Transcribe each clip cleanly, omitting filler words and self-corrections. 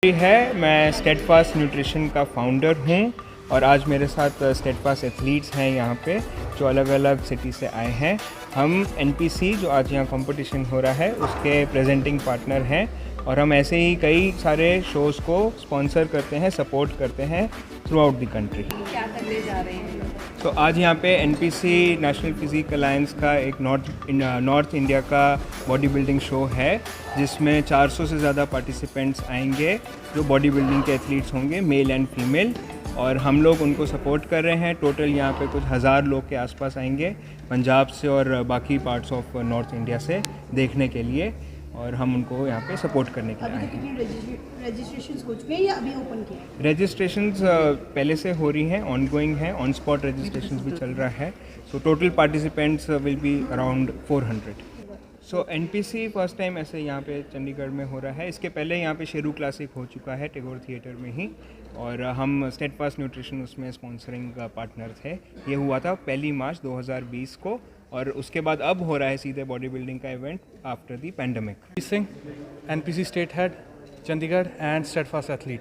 मैं steadfast nutrition का founder हूँ और आज मेरे साथ स्टेडफास्ट एथलीट्स हैं यहाँ पे जो अलग अलग सिटी से आए हैं। हम एनपीसी जो आज यहाँ कंपटीशन हो रहा है उसके प्रेजेंटिंग पार्टनर हैं और हम ऐसे ही कई सारे शोज़ को स्पॉन्सर करते हैं, सपोर्ट करते हैं थ्रू आउट द कंट्री। क्या करने जा रहे हैं? तो आज यहाँ पे एनपीसी नेशनल फिजिक अलायंस का एक नॉर्थ इंडिया का बॉडी बिल्डिंग शो है जिसमें 400 से ज़्यादा पार्टिसिपेंट्स आएंगे जो बॉडी बिल्डिंग के एथलीट्स होंगे, मेल एंड फीमेल, और हम लोग उनको सपोर्ट कर रहे हैं। टोटल यहाँ पे कुछ 1000 लोग के आसपास आएंगे पंजाब से और बाकी पार्ट्स ऑफ नॉर्थ इंडिया से देखने के लिए, और हम उनको यहाँ पे सपोर्ट करने के लिए आए हैं। रजिस्ट्रेशंस हो चुके हैं या अभी ओपन किए? रजिस्ट्रेशंस पहले से हो रही हैं, ऑनगोइंग है, ऑन स्पॉट रजिस्ट्रेशंस भी चल रहा है। So total participants will be around 400। So NPC first time ऐसे यहाँ पे चंडीगढ़ में हो रहा है। इसके पहले यहाँ पे शेरू क्लासिक हो चुका है टैगोर थिएटर में ही, और हम स्टेडफास्ट न्यूट्रिशन उसमें स्पॉन्सरिंग का थे। ये हुआ था 1 मार्च 2020 को, और उसके बाद अब हो रहा है सीधे बॉडी बिल्डिंग का event after the pandemic. Singh, NPC state head Chandigarh and Steadfast athlete.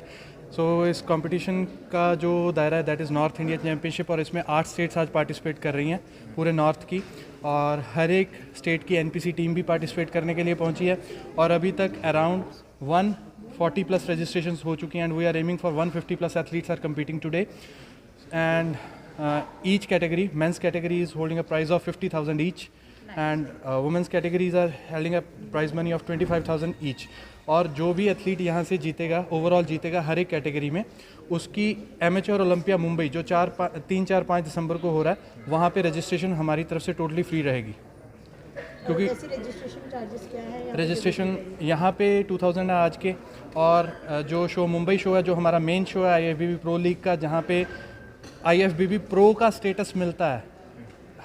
So इस कंपटीशन का जो दायरा है that is north India championship, और इसमें 8 स्टेट्स आज पार्टिसिपेट कर रही हैं पूरे नॉर्थ की, और हर एक स्टेट की एनपीसी टीम भी पार्टिसिपेट करने के लिए पहुंची है। और अभी तक अराउंड 140+ रजिस्ट्रेशन हो चुकी हैं, and we are aiming for 150+ athletes are competing today. And each category, men's category is holding a prize of 50,000 each, and women's categories are holding a prize money of 25,000 each. और जो भी athlete यहाँ से जीतेगा, overall जीतेगा हर एक category में, उसकी एमेच्योर ओलंपिया मुंबई जो 3, 4, 5 दिसंबर को हो रहा है, वहाँ पे रजिस्ट्रेशन हमारी तरफ से टोटली फ्री रहेगी। क्योंकि रजिस्ट्रेशन चार्जेस क्या है? रजिस्ट्रेशन यहाँ पे 2000 है आज के, और जो शो मुंबई शो है, जो हमारा मेन शो है IFBB प्रो लीग का, जहाँ पे IFBB प्रो का स्टेटस मिलता है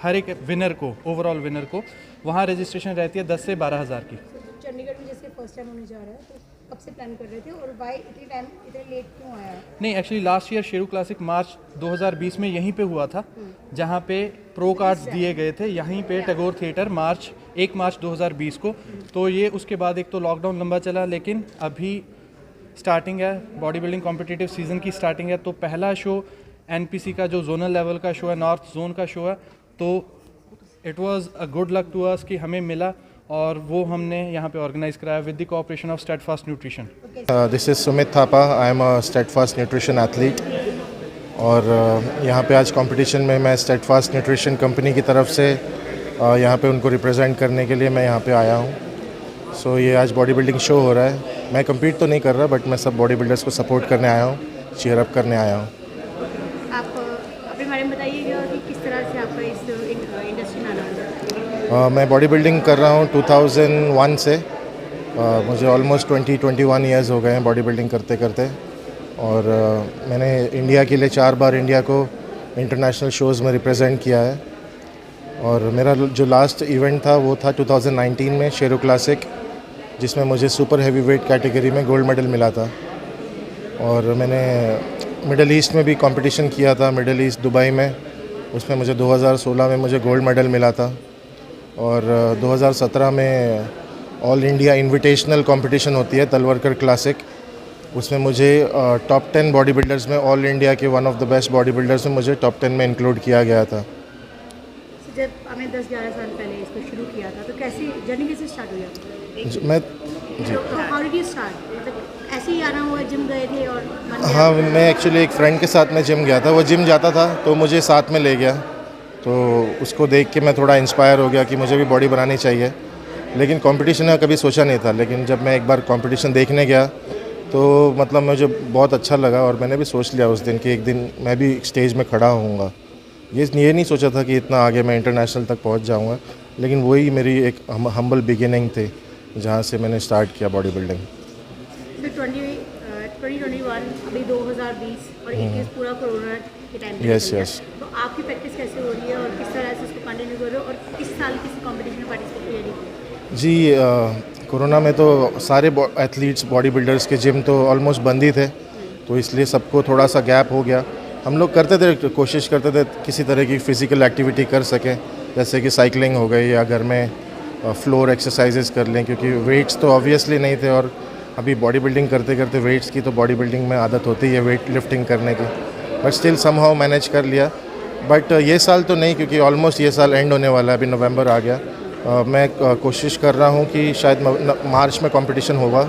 हर एक विनर को, ओवरऑल विनर को, वहाँ रजिस्ट्रेशन रहती है 10 से 12 हज़ार की। चंडीगढ़ में जैसे फर्स्ट टाइम होने जा रहा है, तो कब से प्लान कर रहे थे और वाई इतने लेट क्यों आया? नहीं, actually last year Sheru classic March 2020 में यहीं पे हुआ था, जहाँ पे प्रो कार्ड्स दिए गए थे, यहीं पे टैगोर थिएटर 1 मार्च 2020 को। तो ये उसके बाद एक तो लॉकडाउन लंबा चला, लेकिन अभी स्टार्टिंग है, बॉडी बिल्डिंग कॉम्पिटिटिव सीज़न की स्टार्टिंग है। तो पहला शो एनपीसी का जो जोनल लेवल का शो है, नॉर्थ जोन का शो है, तो it was a good luck to us कि हमें मिला, और वो हमने यहाँ पे ऑर्गेनाइज कराया with the cooperation of steadfast nutrition. This is Sumit Thapa, I am a steadfast nutrition athlete, और यहाँ पे आज कंपटीशन में मैं स्टेडफास्ट न्यूट्रिशन कंपनी की तरफ से यहाँ पे उनको रिप्रेजेंट करने के लिए मैं यहाँ पे आया हूँ। सो ये आज बॉडी बिल्डिंग शो हो रहा है। मैं कम्पीट तो नहीं कर रहा, बट मैं सब बॉडी बिल्डर्स को सपोर्ट करने आया हूँ, चीयर अप करने आया हूँ। आप अपने बारे में बताइएगा कि किस तरह से आपका इस इंडस्ट्री में आना? मैं बॉडी बिल्डिंग कर रहा हूँ 2001 से। मुझे ऑलमोस्ट 21 ईयर्स हो गए हैं बॉडी बिल्डिंग करते करते, और मैंने इंडिया के लिए 4 बार इंडिया को इंटरनेशनल शोज़ में रिप्रेजेंट किया है। और मेरा जो लास्ट इवेंट था वो था 2019 में शेरू क्लासिक, जिसमें मुझे सुपर हैवी वेट कैटेगरी में गोल्ड मेडल मिला था। और मैंने मिडल ईस्ट में भी कंपटीशन किया था, मिडल ईस्ट दुबई में, उसमें मुझे 2016 में मुझे गोल्ड मेडल मिला था। और 2017 में ऑल इंडिया इन्विटेशनल कंपटीशन होती है तलवरकर क्लासिक, उसमें मुझे टॉप 10 बॉडी बिल्डर्स में, ऑल इंडिया के one of the best body builders में मुझे टॉप 10 में इंक्लूड किया गया था। जब आपने 10-11 साल पहले इसको शुरू किया था, तो कैसे जर्नी कैसे स्टार्ट हुई आपकी? मैं तो हाउ डिड यू स्टार्ट? मतलब ऐसे ही आना हुआ, जिम गए थे और हाँ, मैं एक्चुअली एक फ्रेंड के साथ में जिम गया था। वो जिम जाता था तो मुझे साथ में ले गया, तो उसको देख के मैं थोड़ा इंस्पायर हो गया कि मुझे भी बॉडी बनानी चाहिए। लेकिन कंपटीशन में कभी सोचा नहीं था, लेकिन जब मैं एक बार कंपटीशन देखने गया तो मतलब मुझे बहुत अच्छा लगा, और मैंने भी सोच लिया उस दिन कि एक दिन मैं भी स्टेज में खड़ा होऊंगा। ये नहीं सोचा था कि इतना आगे मैं इंटरनेशनल तक पहुंच जाऊंगा, लेकिन वही मेरी एक हम्बल बिगिनिंग थी जहां से मैंने स्टार्ट किया बॉडी बिल्डिंग। 2021 अभी 2020 और 21 पूरा कोरोना के टाइम पे यस चल रहा है। यस। तो आपकी प्रैक्टिस कैसे हो रही है और किस तरह से उसको कंटिन्यू कर रहे हो, और किस साल किसी कंपटीशन में पार्टिसिपेट किया है? जी, कोरोना में तो सारे एथलीट्स बॉडी बिल्डर्स के जिम तो ऑलमोस्ट बंद ही थे, तो इसलिए सबको थोड़ा सा गैप हो गया। हम लोग करते थे, कोशिश करते थे किसी तरह की फ़िज़िकल एक्टिविटी कर सकें, जैसे कि साइकिलिंग हो गई या घर में फ्लोर एक्सरसाइजेस कर लें, क्योंकि वेट्स तो ऑब्वियसली नहीं थे और अभी बॉडी बिल्डिंग करते करते वेट्स की तो बॉडी बिल्डिंग में आदत होती है वेट लिफ्टिंग करने की, बट स्टिल समहाउ मैनेज कर लिया। बट ये साल तो नहीं, क्योंकि ऑलमोस्ट ये साल एंड होने वाला है, अभी नवंबर आ गया। मैं कोशिश कर रहा हूँ कि शायद मार्च में कंपटीशन होगा,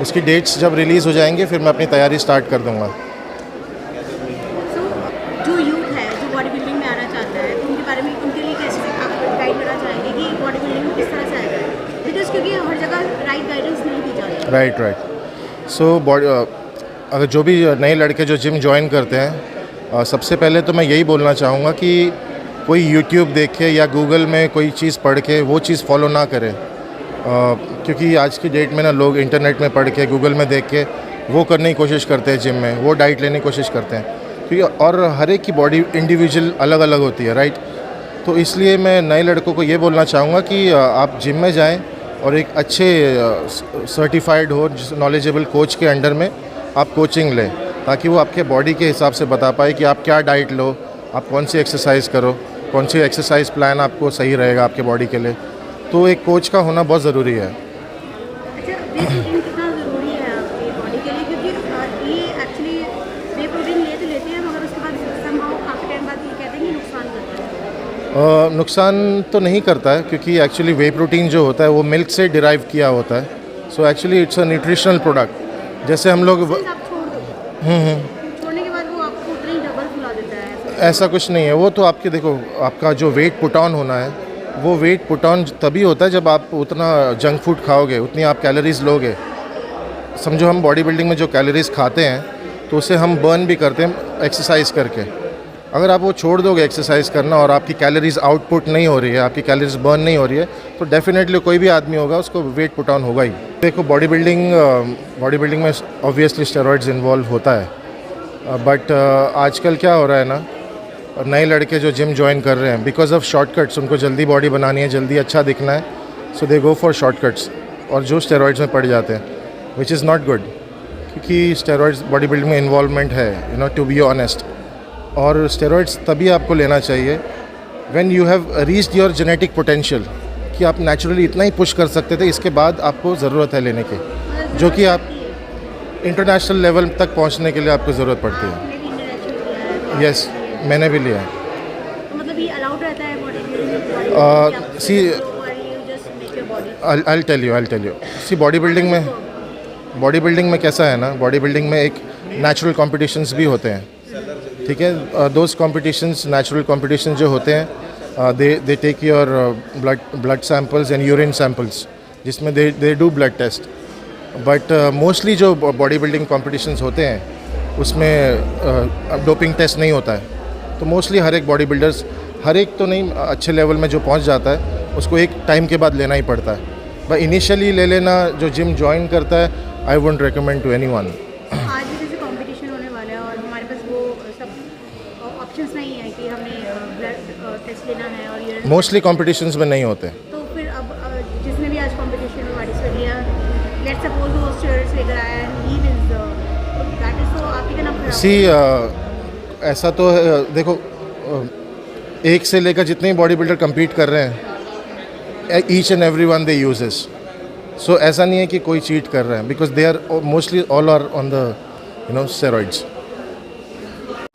उसकी डेट्स जब रिलीज़ हो जाएंगे फिर मैं अपनी तैयारी स्टार्ट कर दूँगा। सो जो यूथ है जो बॉडी बिल्डिंग में आना चाहता है तो उनके बारे में उनके लिए कैसे आप गाइड करना चाहेंगे कि बॉडी बिल्डिंग में किस तरह से आएगा, बिकॉज क्योंकि हर जगह राइट गाइडेंस नहीं दी जाती। राइट। सो अगर जो भी नए लड़के जो जिम ज्वाइन करते हैं, सबसे पहले तो मैं यही बोलना चाहूँगा कि कोई यूट्यूब देख के या गूगल में कोई चीज़ पढ़ के वो चीज़ फॉलो ना करें, क्योंकि आज की डेट में ना लोग इंटरनेट में पढ़ के गूगल में देख के वो करने की कोशिश करते हैं जिम में, वो डाइट लेने की कोशिश करते हैं, क्योंकि और हर एक की बॉडी इंडिविजुअल अलग अलग होती है, राइट। तो इसलिए मैं नए लड़कों को ये बोलना चाहूँगा कि आप जिम में जाएं और एक अच्छे सर्टिफाइड हो नॉलेजेबल कोच के अंडर में आप कोचिंग लें, ताकि वो आपके बॉडी के हिसाब से बता पाए कि आप क्या डाइट लो, आप कौन सी एक्सरसाइज करो, कौन सी एक्सरसाइज प्लान आपको सही रहेगा आपके बॉडी के लिए। तो एक कोच का होना बहुत ज़रूरी है। अच्छा, वे प्रोटीन कितना ज़रूरी है आपकी बॉडी के लिए, क्योंकि ये एक्चुअली वे प्रोटीन लेते हैं मगर उसके बाद somehow काफ़ी टाइम बाद ये कहते हैं कि नुकसान करता है। नुकसान तो नहीं करता है, क्योंकि एक्चुअली वे प्रोटीन जो होता है वो मिल्क से डिराइव किया होता है। So actually it's a nutritional product. जैसे हम लोग आप छोड़ दो, छोड़ने के बाद वो आपको उतना ही डबल फुला देता है। ऐसा कुछ नहीं है, वो तो आपके देखो आपका जो वेट पुट ऑन होना है वो वेट पुट ऑन तभी होता है जब आप उतना जंक फूड खाओगे, उतनी आप कैलोरीज लोगे। समझो हम बॉडी बिल्डिंग में जो कैलोरीज खाते हैं तो उसे हम बर्न भी करते हैं एक्सरसाइज करके। अगर आप वो छोड़ दोगे एक्सरसाइज करना और आपकी कैलोरीज आउटपुट नहीं हो रही है, आपकी कैलोरीज बर्न नहीं हो रही है, तो डेफिनेटली कोई भी आदमी होगा उसको वेट पुट ऑन होगा ही। देखो बॉडी बिल्डिंग में ऑब्वियसली स्टेरॉइड्स इन्वॉल्व होता है, बट आजकल क्या हो रहा है ना, नए लड़के जो जिम ज्वाइन कर रहे हैं बिकॉज ऑफ शॉर्टकट्स, उनको जल्दी बॉडी बनानी है, जल्दी अच्छा दिखना है, सो दे गो फॉर शॉर्टकट्स और जो स्टेरॉइड्स में पड़ जाते हैं, विच इज़ नॉट गुड, क्योंकि स्टेरॉइड्स बॉडी बिल्डिंग में इन्वॉल्वमेंट है, you know, to be honest. और स्टेरॉइड्स तभी आपको लेना चाहिए when you have reached your genetic potential, कि आप नेचुरली इतना ही पुश कर सकते थे, इसके बाद आपको ज़रूरत है लेने की, जो कि आप इंटरनेशनल लेवल तक पहुंचने के लिए आपको ज़रूरत पड़ती है। यस, मैंने भी लिया है। तो मतलब ये अलाउड रहता है body see I tell you see bodybuilding में कैसा है ना, बॉडी बिल्डिंग में एक नेचुरल कॉम्पिटिशन्स भी होते हैं, ठीक है। दोज कॉम्पिटिशन्स, नेचुरल कॉम्पिटिशन जो होते हैं, they take your blood samples and urine samples, जिसमें they do blood test. But mostly जो बॉडी बिल्डिंग कॉम्पिटिशन्स होते हैं उसमें डोपिंग टेस्ट नहीं होता है, तो मोस्टली हर एक बॉडी बिल्डर्स, हर एक तो नहीं, अच्छे लेवल में जो पहुंच जाता है उसको एक टाइम के बाद लेना ही पड़ता है। बट इनिशियली ले लेना, जो जिम ज्वाइन करता है, I wouldn't recommend to anyone. आज भी जैसे कंपटीशन होने वाला है और हमारे पास वो सब ऑप्शंस नहीं है कि हमें ब्लड टेस्ट लेना है और ये मोस्टली कॉम्पिटिशन्स में नहीं होते। तो फिर अब जिसने भी आज कंपटीशन में पार्टिसिपेट लिया, लेट्स सपोज वो स्टेरॉइड्स लेकर आया and he wins, that is, तो आप ही का नाम खराब सी ऐसा तो है, देखो एक से लेकर जितने भी बॉडी बिल्डर कम्पीट कर रहे हैं, each and every one they uses. So ऐसा नहीं है कि कोई चीट कर रहा है, because they are mostly all are on the, you know, steroids.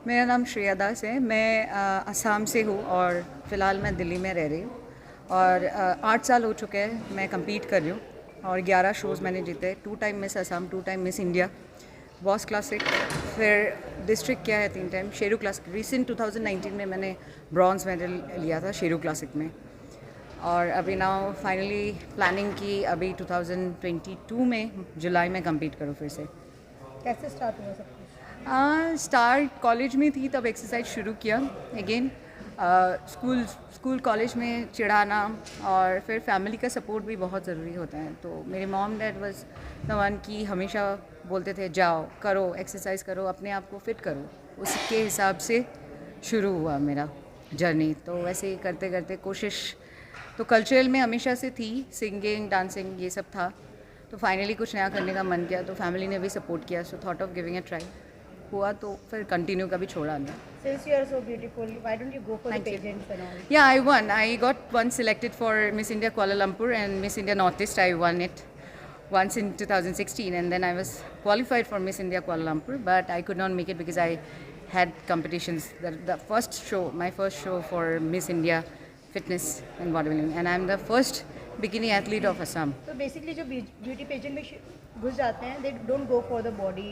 मेरा नाम श्रेया दास है, मैं असम से हूँ और फ़िलहाल मैं दिल्ली में रह रही हूँ और 8 साल हो चुके हैं मैं compete कर रही हूँ और 11 शोज़ मैंने जीते, 2 time miss Assam, 2 time miss India, boss classic, फिर डिस्ट्रिक्ट किया है 3 टाइम, शेरू क्लासिक। रिसेंट 2019 में मैंने ब्रॉन्ज मेडल लिया था शेरू क्लासिक में और अभी नाउ फाइनली प्लानिंग की अभी 2022 में जुलाई में compete करूँ फिर से। कैसे स्टार्ट हुआ सब कुछ? स्टार्ट कॉलेज में थी तब एक्सरसाइज शुरू किया अगेन, स्कूल कॉलेज में चिढ़ाना और फिर फैमिली का सपोर्ट भी बहुत ज़रूरी होता है। तो मेरे mom dad was the one की हमेशा बोलते थे जाओ करो एक्सरसाइज करो, अपने आप को फिट करो, उसके हिसाब से शुरू हुआ मेरा जर्नी। तो वैसे ही करते करते कोशिश तो कल्चरल में हमेशा से थी, सिंगिंग डांसिंग ये सब था, तो फाइनली कुछ नया करने का मन किया तो फैमिली ने भी सपोर्ट किया, so thought of giving a try हुआ तो फिर कंटिन्यू कभी छोड़ा नहीं। Since you are so beautiful, why don't you go for the pageants and all? Yeah, I got one selected for Miss India Kuala Lumpur and Miss India Northeast, I won it. once in 2016, and then I was qualified for Miss India Kuala Lumpur, but I could not make it because I had competitions. The first show, my first show for Miss India Fitness and Bodybuilding, and I'm the first bikini athlete of Assam. तो basically जो beauty pageant में घुस जाते हैं, they don't go for the body.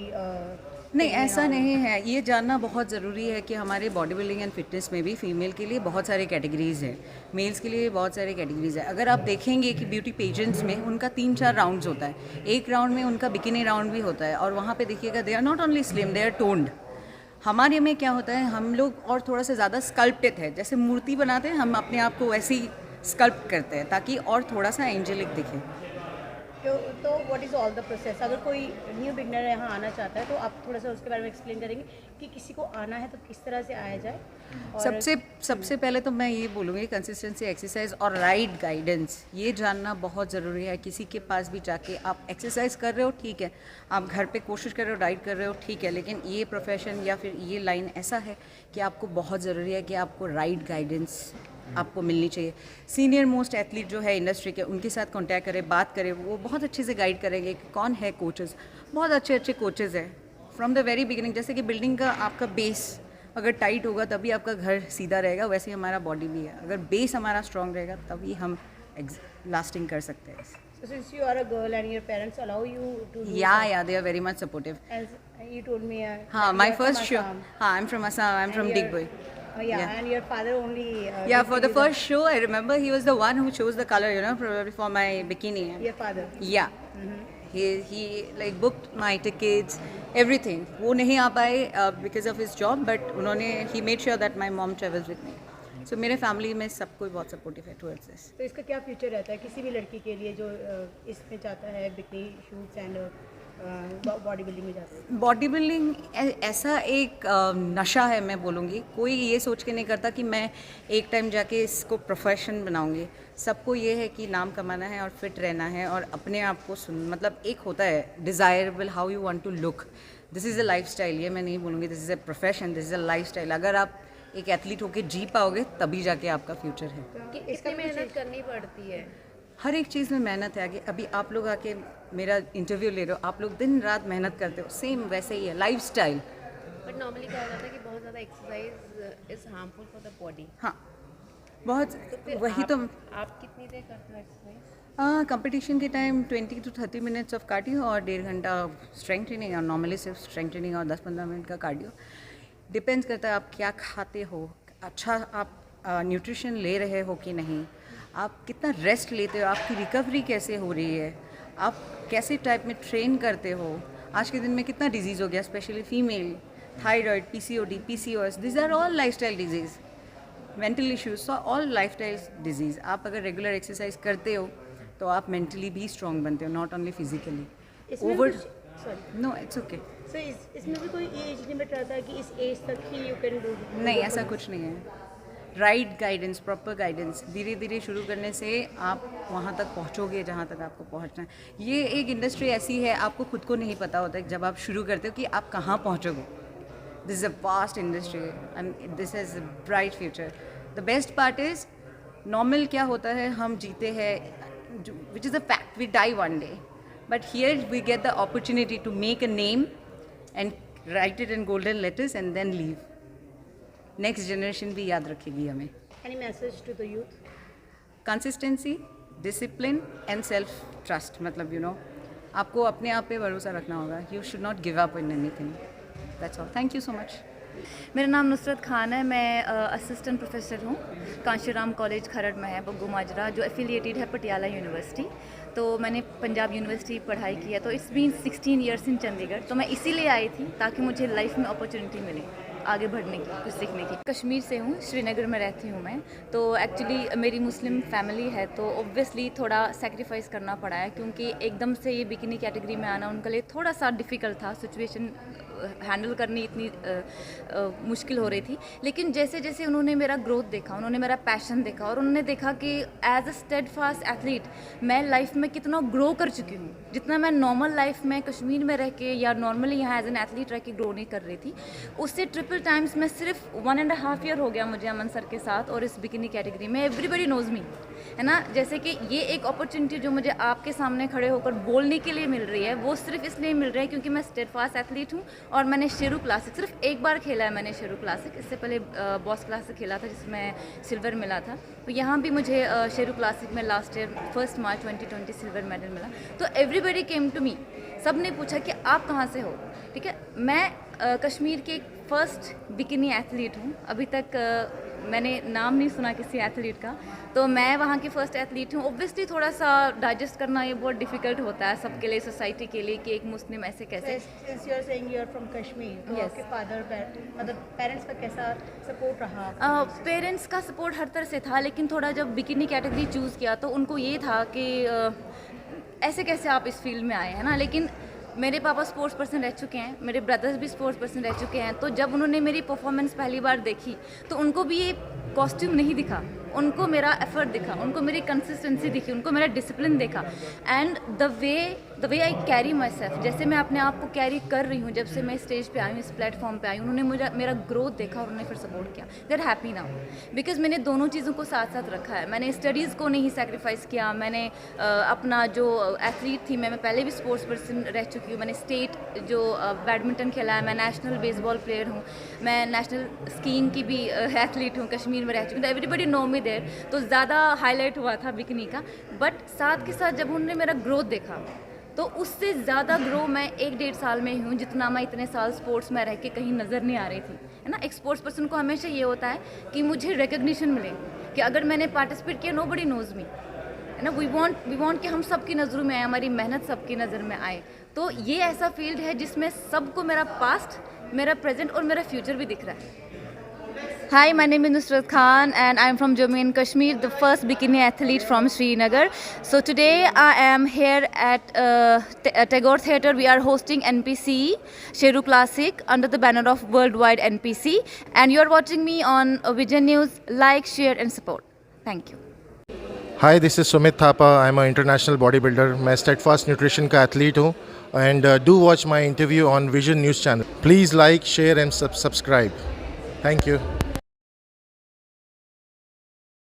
नहीं, ऐसा नहीं है। ये जानना बहुत ज़रूरी है कि हमारे बॉडी बिल्डिंग एंड फिटनेस में भी फीमेल के लिए बहुत सारे कैटेगरीज़ हैं, मेल्स के लिए बहुत सारे कैटेगरीज़ है। अगर आप देखेंगे कि ब्यूटी पेजेंट्स में उनका 3-4 राउंड्स होता है, एक राउंड में उनका बिकिनी राउंड भी होता है, और वहाँ पे देखिएगा they are not only slim, they are toned. हमारे में क्या होता है, हम लोग और थोड़ा सा ज़्यादा स्कल्प्टेड है, जैसे मूर्ति बनाते हैं हम अपने आप को वैसे ही स्कल्प्ट करते हैं ताकि और थोड़ा सा एंजेलिक दिखे। तो what is all the process? अगर कोई न्यू बिगनर यहाँ आना चाहता है तो आप थोड़ा सा उसके बारे में एक्सप्लेन करेंगे कि किसी को आना है तो किस तरह से आया जाए? और सबसे पहले तो मैं ये बोलूँगी कंसिस्टेंसी, एक्सरसाइज और राइट गाइडेंस, ये जानना बहुत ज़रूरी है। किसी के पास भी जाके आप एक्सरसाइज कर रहे हो ठीक है, आप घर पे कोशिश कर रहे हो, डाइट कर रहे हो ठीक है, लेकिन ये प्रोफेशन या फिर ये लाइन ऐसा है कि आपको बहुत ज़रूरी है कि आपको राइट गाइडेंस आपको मिलनी चाहिए। सीनियर मोस्ट एथलीट जो है इंडस्ट्री के, उनके साथ कांटेक्ट करें, बात करें, वो बहुत अच्छे से गाइड करेंगे कि कौन है कोचेस। बहुत अच्छे अच्छे कोचेस हैं फ्रॉम द वेरी बिगिनिंग। जैसे कि बिल्डिंग का आपका बेस अगर टाइट होगा तभी आपका घर सीधा रहेगा, वैसे ही हमारा बॉडी भी है। अगर बेस हमारा स्ट्रॉन्ग रहेगा तभी हम लास्टिंग कर सकते हैं। So since you are a girl and your parents allow you to do Yeah, they are very much supportive. as you told me हाँ, that my you are first from show, Assam. हाँ, I'm from Assam, I'm from And Digboy. Yeah, Yeah. and your father only Yeah, for the basically first show, I remember he was the one who chose the color, probably for my bikini. your father. Yeah. He like booked my tickets, everything. वो नहीं आ पाए because of his job, but उन्होंने he made sure that my mom travels with me. So मेरे family में सब कोई बहुत supportive है towards this. तो इसका क्या फ्यूचर रहता है किसी भी लड़की के लिए जो इसमें चाहता है bikini shoots and body building में जाता है? बॉडी बिल्डिंग ऐसा एक नशा है, मैं बोलूँगी। कोई ये सोच के नहीं करता कि मैं एक टाइम जाके इसको प्रोफेशन बनाऊँगी। सबको ये है कि नाम कमाना है और फिट रहना है और अपने आप को मतलब एक होता है desirable how you want to look. This is a lifestyle, ये मैं नहीं बोलूँगी this is a profession, this is a lifestyle. अगर आप एक एथलीट होके जी पाओगे तभी जाके आपका फ्यूचर है। कि इतनी मेहनत करनी पड़ती है। हर एक चीज़ में मेहनत है। आगे अभी आप लोग आके मेरा इंटरव्यू ले रहे हो, आप लोग दिन रात मेहनत करते हो, सेम वैसे ही है लाइफ स्टाइल। बट नॉर्मली कहा जाता है कि बहुत ज़्यादा exercise is harmful for the body. हाँ, बहुत वही तो। आप कितनी देर करते हो एक्सरसाइज? कंपटीशन के time 20 to 30 minutes of cardio और 1.5 घंटा स्ट्रेंथ ट्रेनिंग, और नॉर्मली सिर्फ स्ट्रेंथ ट्रेनिंग और 10-15 मिनट का कार्डियो। डिपेंड्स करता है आप क्या खाते हो, अच्छा आप न्यूट्रिशन ले रहे हो कि नहीं, आप कितना रेस्ट लेते हो, आपकी रिकवरी कैसे हो रही है, आप कैसे टाइप में ट्रेन करते हो। आज के दिन में कितना डिजीज़ हो गया, specially female, thyroid, PCOD, PCOS, this are all lifestyle diseases, mental issues, so all lifestyle diseases. आप अगर रेगुलर एक्सरसाइज करते हो तो आप मेंटली भी स्ट्रॉन्ग बनते हो, नॉट ओनली फिजिकली। इसमें over sorry no it's okay. So इसमें भी कोई एज लिमिट रहता है कि इस एज तक ही यू कैन डू? नहीं, ऐसा कुछ नहीं है। राइट गाइडेंस, प्रॉपर गाइडेंस, धीरे धीरे शुरू करने से आप वहाँ तक पहुँचोगे जहाँ तक आपको पहुँचना है। ये एक इंडस्ट्री ऐसी है, आपको खुद को नहीं पता होता है जब आप शुरू करते हो कि आप कहाँ पहुँचोगे। This is a vast industry and this is a bright future. The best part is normal क्या होता है, हम जीते हैं which is a fact, we die one day, but here we get the opportunity to make a name and write it in golden letters and then leave. Next generation भी याद रखेगी हमें। Any message to the youth? Consistency, discipline and self trust, मतलब आपको अपने आप पे भरोसा रखना होगा। You should not give up in anything. That's all. Thank you so much. मेरा नाम नुसरत खान है। मैं असिस्टेंट प्रोफेसर हूँ कांशीराम कॉलेज खरड़ में है, बग्गू माजरा, जो एफिलिएटेड है पटियाला यूनिवर्सिटी। तो मैंने पंजाब यूनिवर्सिटी पढ़ाई की है, तो it's been 16 years in Chandigarh. तो मैं इसीलिए आई थी ताकि मुझे लाइफ में अपॉर्चुनिटी मिले आगे बढ़ने की, कुछ सीखने की। कश्मीर से हूँ, श्रीनगर में रहती हूँ मैं। तो एक्चुअली मेरी मुस्लिम फैमिली है, तो ऑब्वियसली थोड़ा सेक्रीफाइस करना पड़ा है, क्योंकि एकदम से ये बिकिनी कैटेगरी में आना उनके लिए थोड़ा सा डिफ़िकल्ट था। सिचुएशन हैंडल करनी इतनी मुश्किल हो रही थी। लेकिन जैसे जैसे उन्होंने मेरा ग्रोथ देखा, उन्होंने मेरा पैशन देखा, और उन्होंने देखा कि एज अ स्टेडफास्ट एथलीट मैं लाइफ में कितना ग्रो कर चुकी हूँ, जितना मैं नॉर्मल लाइफ में कश्मीर में रह के या नॉर्मली यहाँ एज एन एथलीट रह के ग्रो नहीं कर रही थी, उससे ट्रिपल टाइम्स मैं सिर्फ 1.5 ईयर हो गया मुझे अमन सर के साथ और इस बिकिनी कैटेगरी में। एवरीबडी नोज मी, है ना। जैसे कि ये एक अपॉर्चुनिटी जो मुझे आपके सामने खड़े होकर बोलने के लिए मिल रही है, वो सिर्फ इसलिए मिल रहा है क्योंकि मैं स्टेडफास्ट एथलीट हूँ और मैंने शेरू क्लासिक सिर्फ एक बार खेला है। मैंने शेरू क्लासिक, इससे पहले बॉस क्लासिक खेला था जिसमें सिल्वर मिला था। तो यहाँ भी मुझे शेरू क्लासिक में लास्ट ईयर 1 मार्च 2020 सिल्वर मेडल मिला। तो एवरीबडी केम टू मी, सब ने पूछा कि आप कहाँ से हो, ठीक है। मैं कश्मीर के फर्स्ट बिकिनी एथलीट हूँ। अभी तक मैंने नाम नहीं सुना किसी एथलीट का, तो मैं वहाँ की फ़र्स्ट एथलीट हूँ। ऑब्वियसली थोड़ा सा डाइजेस्ट करना ये बहुत डिफ़िकल्ट होता है सबके लिए, सोसाइटी के लिए, कि एक मुस्लिम ऐसे कैसे। Since you are saying you are from Kashmir, तो Yes. आपके मतलब पेरेंट्स का कैसा सपोर्ट रहा? पेरेंट्स का सपोर्ट हर तरह से था, लेकिन थोड़ा जब बिकिनी कैटेगरी चूज़ किया तो उनको ये था कि ऐसे कैसे आप इस फील्ड में आए, है ना। लेकिन मेरे पापा स्पोर्ट्स पर्सन रह चुके हैं, मेरे ब्रदर्स भी स्पोर्ट्स पर्सन रह चुके हैं। तो जब उन्होंने मेरी परफॉर्मेंस पहली बार देखी तो उनको भी ये कॉस्ट्यूम नहीं दिखा, उनको मेरा एफर्ट दिखा, उनको मेरी कंसिस्टेंसी दिखी, उनको मेरा डिसिप्लिन देखा। And the way I carry my self, जैसे मैं अपने आप को कैरी कर रही हूँ जब से मैं स्टेज पे आई हूँ, इस प्लेटफॉर्म पे आई हूँ, उन्होंने मेरा ग्रोथ देखा और उन्होंने फिर सपोर्ट किया। They are happy now because मैंने दोनों चीज़ों को साथ साथ रखा है। मैंने स्टडीज़ को नहीं सेक्रीफाइस किया। मैंने अपना जो एथलीट थी, मैं पहले भी स्पोर्ट्स पर्सन रह चुकी हूँ। मैंने स्टेट जो बैडमिंटन खेला है, मैं नेशनल बेसबॉल प्लेयर हूँ, मैं नेशनल स्कीइंग की भी एथलीट हूँ, कश्मीर में रह चुकी हूँ। तो एवरीबडी नो मी देयर, तो ज़्यादा हाईलाइट हुआ था बिकनी का। बट साथ के साथ जब उन्होंने मेरा ग्रोथ देखा तो उससे ज़्यादा ग्रो मैं 1-1.5 साल में हूँ जितना मैं इतने साल स्पोर्ट्स में रह के कहीं नज़र नहीं आ रही थी, है ना। एक स्पोर्ट्स पर्सन को हमेशा ये होता है कि मुझे रिकग्निशन मिले, कि अगर मैंने पार्टिसिपेट किया, नोबडी नोज मी, है ना। वी वांट कि हम सबकी नज़रों में आए, हमारी मेहनत सबकी नज़र में आए। तो ये ऐसा फील्ड है जिसमें सबको मेरा पास्ट, मेरा प्रेजेंट और मेरा फ्यूचर भी दिख रहा है। Hi, my name is Nusrat Khan and I'm from Jammu and Kashmir, the first bikini athlete from Srinagar. So today I am here at Tagore Theatre. We are hosting NPC Sheru Classic under the banner of Worldwide NPC, and you are watching me on Vision News. Like, share and support. Thank you. Hi, this is Sumit Thapa. I'm an international bodybuilder. मैं Steadfast Nutrition का athlete हूँ. And do watch my interview on Vision News channel. Please like, share and subscribe. Thank you.